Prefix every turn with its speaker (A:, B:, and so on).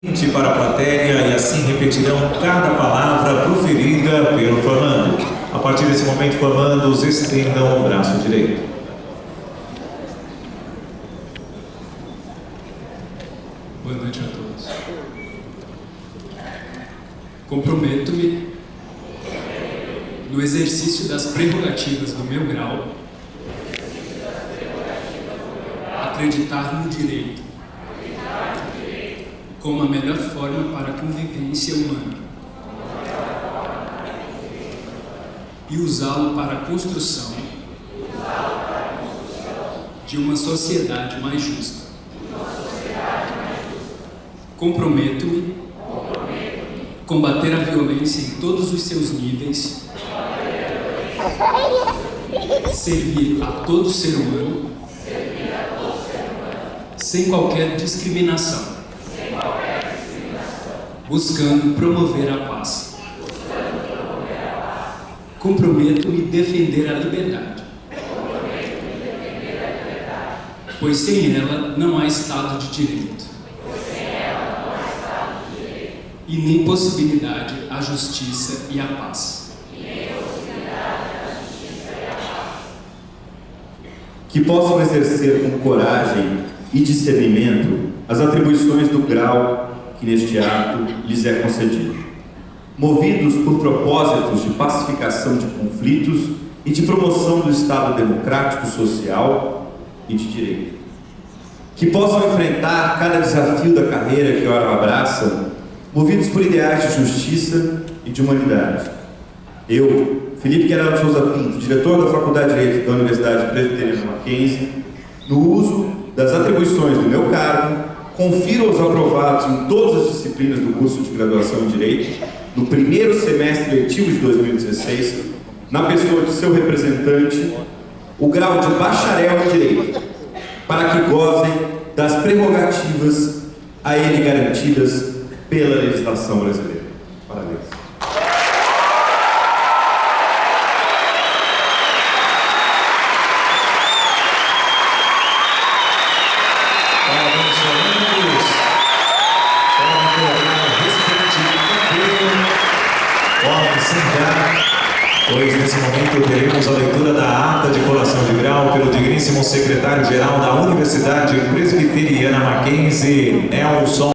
A: Para a plateia e assim repetirão cada palavra proferida pelo formando. A partir desse momento, formandos, estendam o braço direito.
B: Boa noite a todos. Comprometo-me, no exercício das prerrogativas do meu grau, acreditar no direito como a melhor forma para a convivência humana e usá-lo para a construção de uma sociedade mais justa. Comprometo-me combater a violência em todos os seus níveis, servir a todo ser humano sem qualquer discriminação, buscando promover a paz. Comprometo-me defender a liberdade, pois sem ela não há Estado de Direito e nem possibilidade à justiça e à paz.
C: Que possam exercer com coragem e discernimento as atribuições do grau que neste ato lhes é concedido, movidos por propósitos de pacificação de conflitos e de promoção do Estado democrático, social e de direito. Que possam enfrentar cada desafio da carreira que ora abraçam, movidos por ideais de justiça e de humanidade. Eu, Felipe Querado Souza Pinto, diretor da Faculdade de Direito da Universidade Presbiteriana Mackenzie, no uso das atribuições do meu cargo, confiro os aprovados em todas as disciplinas do curso de graduação em Direito, no primeiro semestre letivo de 2016, na pessoa de seu representante, o grau de bacharel em Direito, para que gozem das prerrogativas a ele garantidas pela legislação brasileira. Parabéns.
A: Pois nesse momento teremos a leitura da ata de colação de grau pelo digníssimo secretário-geral da Universidade Presbiteriana Mackenzie, Nelson.